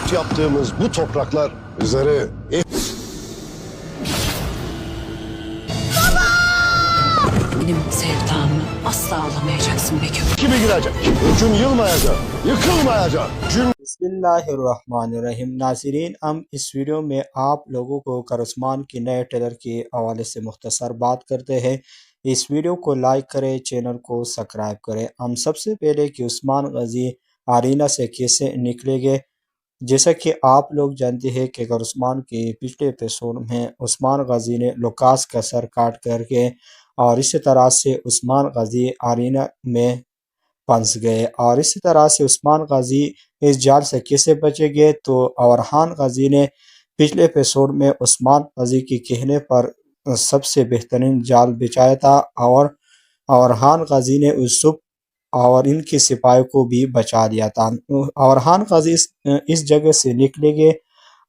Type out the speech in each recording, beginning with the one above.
İlk yaptığımız bu topraklar bizleri Benim sevdamı asla alamayacaksın Begüm. kimi girecek. Hüküm yılmayacak, yıkılmayacak. बिस्मिल्लाहिर्रहमानिर्रहीम। नाज़रीन, हम इस video में आप लोगों को करस्मान के नए ट्रेलर के हवाले से मुख्तसर बात करते हैं। इस वीडियो को लाइक करें, चैनल को सब्सक्राइब करें। हम सबसे पहले कि उस्मान गजी आरीना से कैसे निकलेंगे, जैसा कि आप लोग जानते हैं कि करस्मान के पिछले एपिसोड में उस्मान गजी ने लुकास का सर काट करके और इसी तरह से उस्मान गजी आरीना में फंस गए। और इसी तरह से उस्मान गजी इस जाल से कैसे बचेंगे, तो अवरहान गजी ने पिछले एपिसोड में उस्मान गजी के कहने पर सबसे बेहतरीन जाल बिछाया था और अवरहान गजी ने यूसुफ और इनके सिपाही को भी बचा दिया था। अवरहान गजी इस जगह से निकलेंगे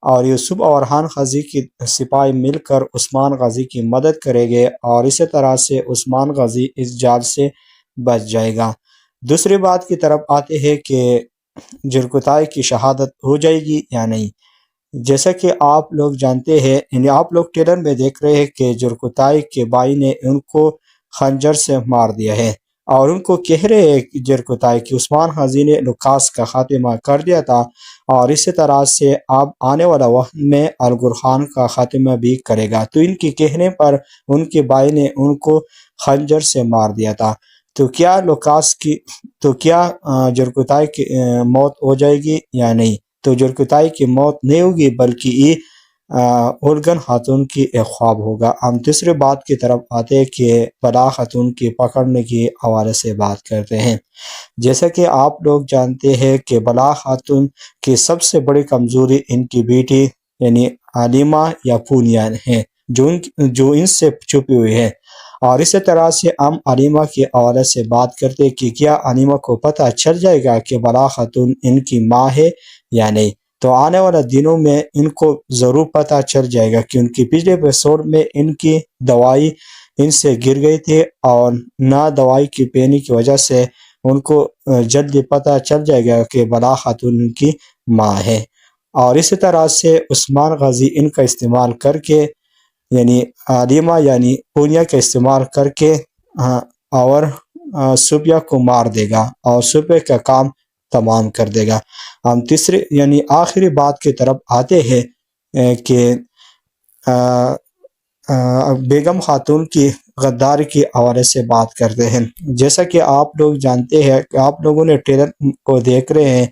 और यूसुफ और अवरहान गजी के सिपाही मिलकर उस्मान गजी की मदद करेंगे और इसी तरह से उस्मान गजी इस जाल से बच जाएगा। दूसरी बात की तरफ आते हैं कि जुल्कुताई की शहादत हो जाएगी या नहीं। जैसा कि आप लोग जानते हैं, यानी आप लोग ट्रेलर में देख रहे हैं कि जुल्कुताई के भाई ने उनको खंजर से मार दिया है और उनको कह रहे हैं कि जुल्कुताई कि उस्मान गजी ने लुकास का खात्मा कर दिया था और इसी तरह से अब आने वाला वक्त में अलगुर खान का खात्मा भी करेगा। तो इनके कहने पर उनके भाई ने उनको खंजर से मार दिया था। तो क्या जुल्कुताई की मौत हो जाएगी या नहीं? तो जुल्कुताई की मौत नहीं होगी, बल्कि ये उलगन खातून की एक ख्वाब होगा। हम तीसरी बात की तरफ आते हैं कि बला खातून की पकड़ने के हवाले से बात करते हैं। जैसा कि आप लोग जानते हैं कि बला खातून की सबसे बड़ी कमज़ोरी इनकी बेटी यानी आलिमा या पूनिया है, जो इनसे छुपी हुई है। और इसी तरह से हम आलिमा के हवाले से बात करते हैं कि क्या आलिमा को पता चल जाएगा कि बला खातून इनकी माँ है या नहीं। तो आने वाले दिनों में इनको ज़रूर पता चल जाएगा, क्योंकि पिछले एपिसोड में इनकी दवाई इनसे गिर गई थी और ना दवाई की पीने की वजह से उनको जल्दी पता चल जाएगा कि बला खातून इनकी माँ है। और इसी तरह से उस्मान गजी इनका इस्तेमाल करके यानी आलिमा यानी पूनिया का इस्तेमाल करके और सुबिया को मार देगा और सुबिया का काम तमाम कर देगा। हम तीसरी यानी आखिरी बात की तरफ आते हैं कि बेगम खातून की गद्दारी के हवाले से बात करते हैं। जैसा कि आप लोग जानते हैं, आप लोगों ने ट्रेलर को देख रहे हैं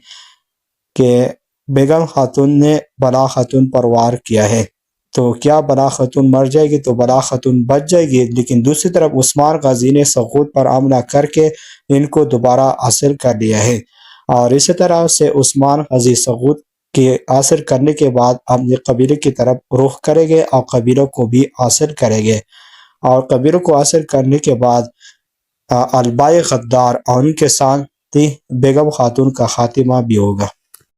कि बेगम खातून ने बला खातून पर वार किया है। तो क्या बला खातून मर जाएगी? तो बला खातून बच जाएगी, लेकिन दूसरी तरफ उस्मान गजी ने सगूत पर हमला करके इनको दोबारा हासिल कर लिया है। और इसी तरह से उस्मान गजी सगूत के हासिल करने के बाद अपने कबीले की तरफ रुख करेंगे और कबीलों को भी हासिल करेंगे। और कबीलों को हासिल करने के बाद अलबाई गद्दार और उनके साथ ही बेगम खातून का खात्मा भी होगा।